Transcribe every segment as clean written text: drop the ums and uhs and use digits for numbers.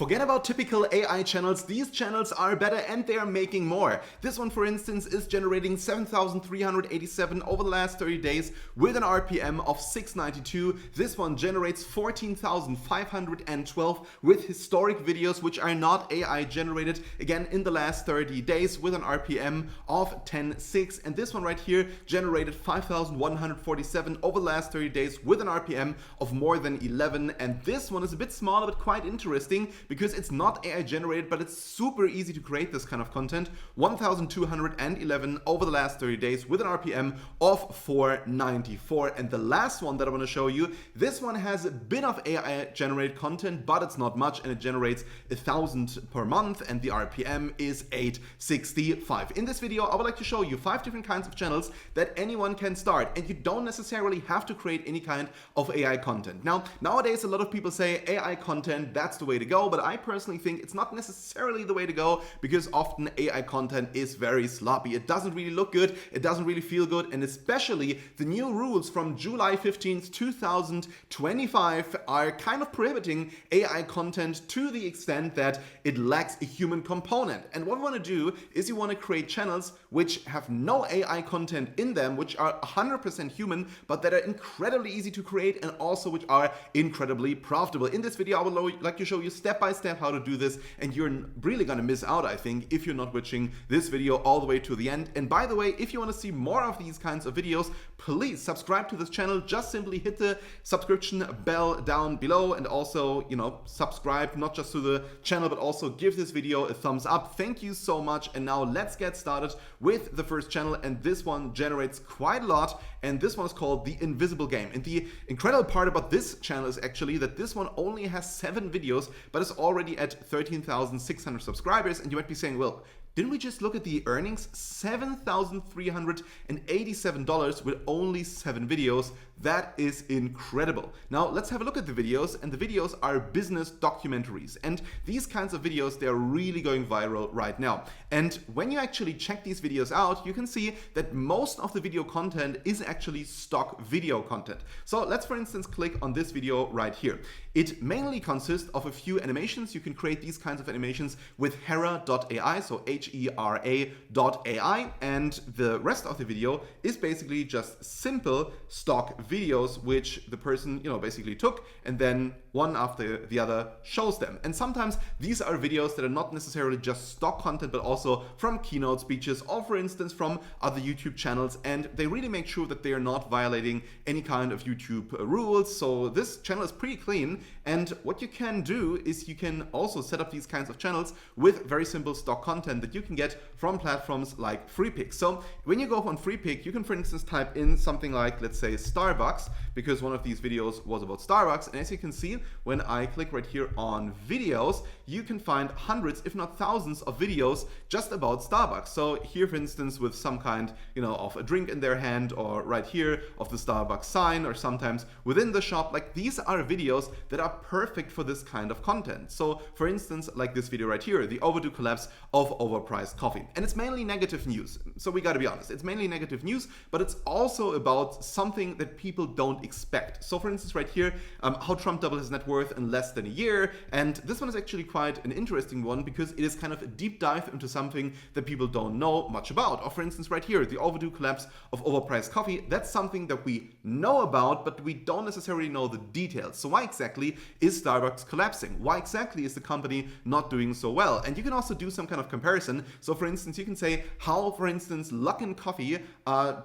Forget about typical AI channels, these channels are better and they are making more. This one, for instance, is generating 7,387 over the last 30 days with an RPM of 692. This one generates 14,512 with historic videos which are not AI generated, again in the last 30 days with an RPM of 10.6. And this one right here generated 5,147 over the last 30 days with an RPM of more than 11. And this one is a bit smaller but quite interesting, because it's not AI generated, but it's super easy to create this kind of content. 1,211 over the last 30 days with an RPM of 494. And the last one that I want to show you, this one has a bit of AI generated content, but it's not much, and it generates 1,000 per month, and the RPM is 865. In this video, I would like to show you 5 different kinds of channels that anyone can start, and you don't necessarily have to create any kind of AI content. Now, nowadays, a lot of people say AI content, that's the way to go, but I personally think it's not necessarily the way to go, because often AI content is very sloppy. It doesn't really look good, it doesn't really feel good, and especially the new rules from July 15th, 2025 are kind of prohibiting AI content to the extent that it lacks a human component. And what we want to do is you want to create channels which have no AI content in them, which are 100% human, but that are incredibly easy to create and also which are incredibly profitable. In this video, I would like to show you step by step how to do this, and you're really gonna miss out, I think, if you're not watching this video all the way to the end. And by the way, if you want to see more of these kinds of videos, please subscribe to this channel. Just simply hit the subscription bell down below, and also, subscribe not just to the channel, but also give this video a thumbs up. Thank you so much. And now let's get started with the first channel, and this one generates quite a lot, and this one is called The Invisible Game. And the incredible part about this channel is actually that this one only has 7 videos, but it's already at 13,600 subscribers. And you might be saying, well, didn't we just look at the earnings? $7,387 with only 7 videos. That is incredible. Now let's have a look at the videos, and the videos are business documentaries. And these kinds of videos, they're really going viral right now. And when you actually check these videos out, you can see that most of the video content is actually stock video content. So let's, for instance, click on this video right here. It mainly consists of a few animations. You can create these kinds of animations with Hera.ai, so HERA.ai, and the rest of the video is basically just simple stock videos which the person basically took, and then one after the other shows them. And sometimes these are videos that are not necessarily just stock content, but also from keynote speeches, or for instance from other YouTube channels, and they really make sure that they are not violating any kind of YouTube rules. So this channel is pretty clean. And what you can do is you can also set up these kinds of channels with very simple stock content that you can get from platforms like FreePick. So when you go on FreePick, you can, for instance, type in something like, let's say, Starbucks, because one of these videos was about Starbucks. And as you can see, when I click right here on videos, you can find hundreds, if not thousands, of videos just about Starbucks. So here, for instance, with some kind, of a drink in their hand, or right here of the Starbucks sign, or sometimes within the shop. Like, these are videos that are perfect for this kind of content. So for instance, like this video right here, the overdue collapse of overpriced coffee. And it's mainly negative news. So we got to be honest, it's mainly negative news, but it's also about something that people don't expect. So for instance, right here, how Trump doubled his net worth in less than a year. And this one is actually quite an interesting one, because it is kind of a deep dive into something that people don't know much about. Or for instance, right here, the overdue collapse of overpriced coffee. That's something that we know about, but we don't necessarily know the details. So why exactly is Starbucks collapsing? Why exactly is the company not doing so well? And you can also do some kind of comparison. So for instance, you can say how, for instance, Luckin Coffee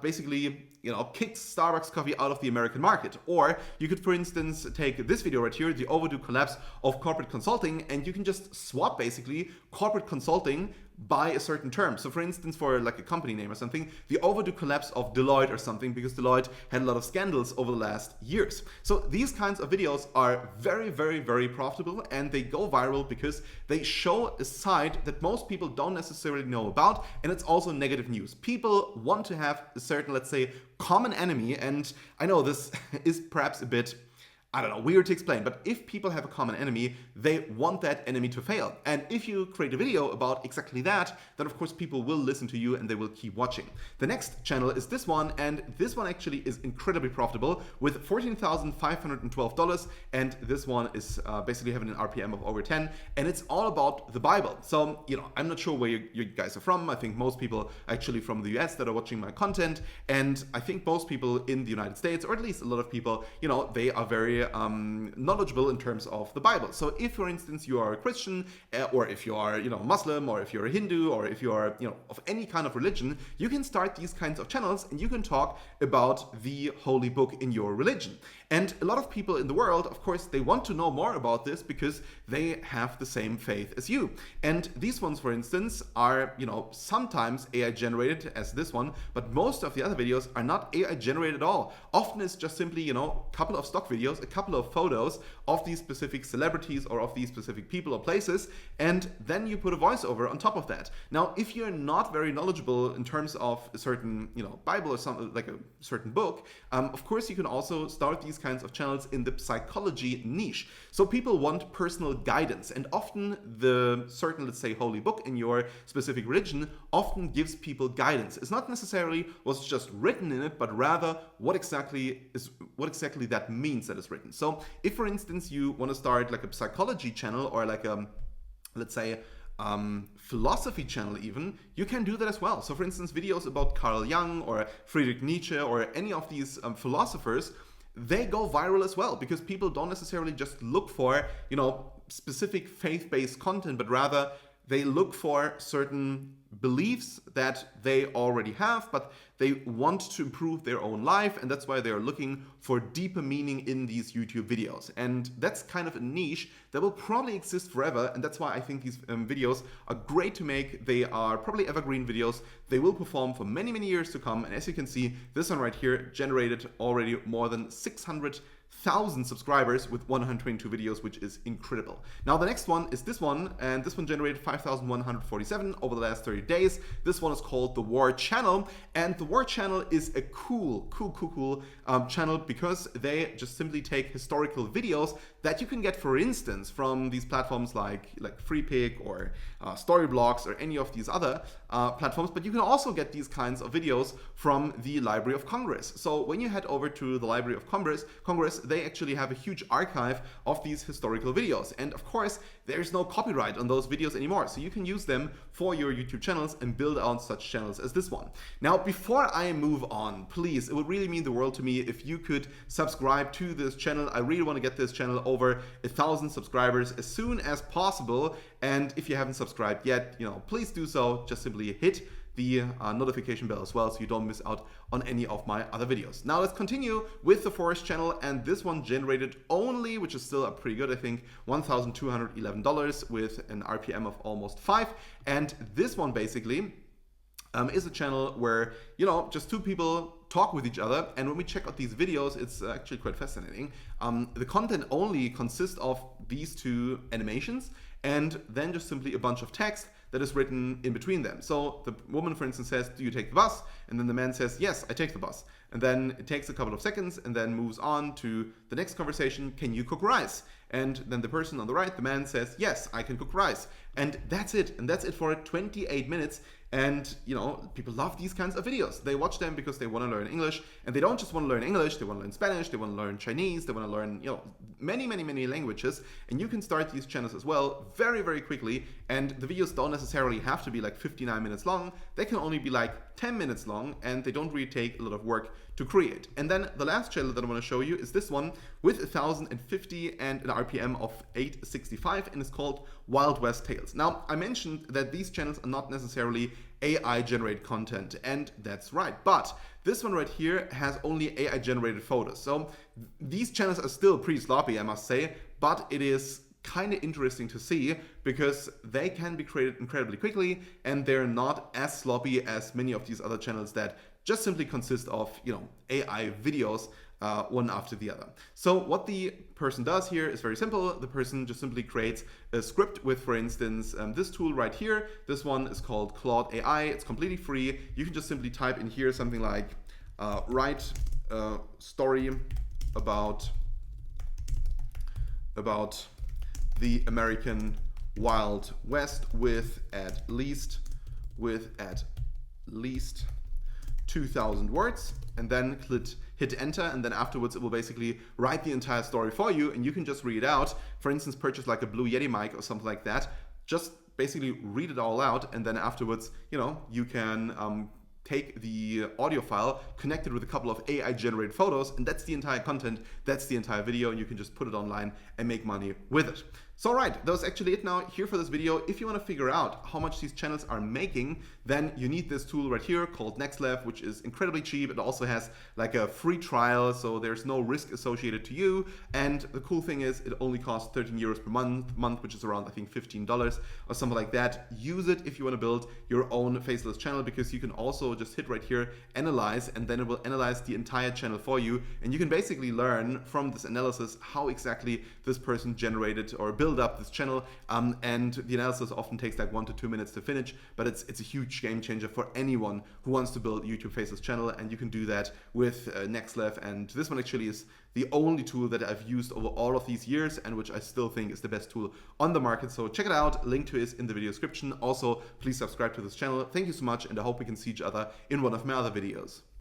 basically kicked Starbucks coffee out of the American market. Or you could, for instance, take this video right here, the overdue collapse of corporate consulting, and you can just swap basically corporate consulting by a certain term. So for instance, for like a company name or something, the overdue collapse of Deloitte or something, because Deloitte had a lot of scandals over the last years. So these kinds of videos are very, very, very profitable, and they go viral because they show a side that most people don't necessarily know about, and it's also negative news. People want to have a certain, let's say, common enemy, and I know this is perhaps a bit I don't know, weird to explain, but if people have a common enemy, they want that enemy to fail. And if you create a video about exactly that, then of course people will listen to you and they will keep watching. The next channel is this one, and this one actually is incredibly profitable with $14,512, and this one is basically having an RPM of over 10, and it's all about the Bible. So, I'm not sure where you guys are from. I think most people are actually from the US that are watching my content, and I think most people in the United States, or at least a lot of people, they are very knowledgeable in terms of the Bible. So if, for instance, you are a Christian, or if you are, Muslim, or if you're a Hindu, or if you are, of any kind of religion, you can start these kinds of channels and you can talk about the holy book in your religion. And a lot of people in the world, of course, they want to know more about this because they have the same faith as you. And these ones, for instance, are, sometimes AI generated as this one, but most of the other videos are not AI generated at all. Often it's just simply, a couple of stock videos, a couple of photos of these specific celebrities or of these specific people or places, and then you put a voiceover on top of that. Now, if you're not very knowledgeable in terms of a certain, Bible or something like a certain book, of course, you can also start these kinds of channels in the psychology niche. So people want personal guidance, and often the certain, let's say, holy book in your specific religion often gives people guidance. It's not necessarily what's just written in it, but rather what exactly that means that is written. So if, for instance, you want to start like a psychology channel or like a, let's say, philosophy channel even, you can do that as well. So for instance, videos about Carl Jung or Friedrich Nietzsche or any of these philosophers, they go viral as well, because people don't necessarily just look for, specific faith-based content, but rather they look for certain beliefs that they already have, but they want to improve their own life, and that's why they are looking for deeper meaning in these YouTube videos. And that's kind of a niche that will probably exist forever, and that's why I think these videos are great to make. They are probably evergreen videos. They will perform for many, many years to come, and as you can see, this one right here generated already more than 600,000 subscribers with 122 videos, which is incredible. Now the next one is this one, and this one generated 5,147 over the last 30 days. This one is called The War Channel, and The War Channel is a cool channel because they just simply take historical videos that you can get, for instance, from these platforms like FreePic or Storyblocks or any of these other platforms, but you can also get these kinds of videos from the Library of Congress. So when you head over to the Library of Congress, they actually have a huge archive of these historical videos. And of course, there's no copyright on those videos anymore. So you can use them for your YouTube channels and build out such channels as this one. Now, before I move on, please, it would really mean the world to me if you could subscribe to this channel. I really want to get this channel over 1,000 subscribers as soon as possible. And if you haven't subscribed yet, please do so. Just simply hit the notification bell as well, so you don't miss out on any of my other videos. Now let's continue with the Forest channel, and this one generated only, which is still pretty good, I think, $1,211 with an RPM of almost 5. And this one basically is a channel where, just two people talk with each other, and when we check out these videos, it's actually quite fascinating. The content only consists of these two animations and then just simply a bunch of text that is written in between them. So the woman, for instance, says, "Do you take the bus?" And then the man says, "Yes, I take the bus." And then it takes a couple of seconds and then moves on to the next conversation, "Can you cook rice?" And then the person on the right, the man, says, "Yes, I can cook rice." And that's it. And that's it for 28 minutes. And, people love these kinds of videos. They watch them because they want to learn English. And they don't just want to learn English, they want to learn Spanish, they want to learn Chinese, they want to learn, many, many, many languages. And you can start these channels as well very, very quickly. And the videos don't necessarily have to be like 59 minutes long. They can only be like 10 minutes long, and they don't really take a lot of work to create. And then the last channel that I want to show you is this one with 1,050 and an RPM of 865, and it's called Wild West Tales. Now, I mentioned that these channels are not necessarily AI generated content, and that's right, but this one right here has only AI generated photos. So these channels are still pretty sloppy, I must say, but it is kind of interesting to see because they can be created incredibly quickly, and they're not as sloppy as many of these other channels that just simply consist of, AI videos one after the other. So what the person does here is very simple. The person just simply creates a script with, for instance, this tool right here. This one is called Claude AI. It's completely free. You can just simply type in here something like write a story about about the American Wild West with at least 2,000 words, and then hit enter, and then afterwards it will basically write the entire story for you, and you can just read it out. For instance, purchase like a Blue Yeti mic or something like that. Just basically read it all out, and then afterwards, you can take the audio file, connect it with a couple of AI generated photos, and that's the entire content, that's the entire video, and you can just put it online and make money with it. So right, that was actually it now here for this video. If you want to figure out how much these channels are making, then you need this tool right here called NextLev, which is incredibly cheap. It also has like a free trial, so there's no risk associated to you. And the cool thing is it only costs 13 euros per month, which is around, I think, $15 or something like that. Use it if you want to build your own Faceless channel, because you can also just hit right here, analyze, and then it will analyze the entire channel for you. And you can basically learn from this analysis how exactly this person generated or built up this channel, and the analysis often takes like 1 to 2 minutes to finish, but it's a huge game changer for anyone who wants to build YouTube Faceless channel, and you can do that with NextLev. And this one actually is the only tool that I've used over all of these years, and which I still think is the best tool on the market. So check it out, link to it is in the video description. Also, please subscribe to this channel. Thank you so much, and I hope we can see each other in one of my other videos.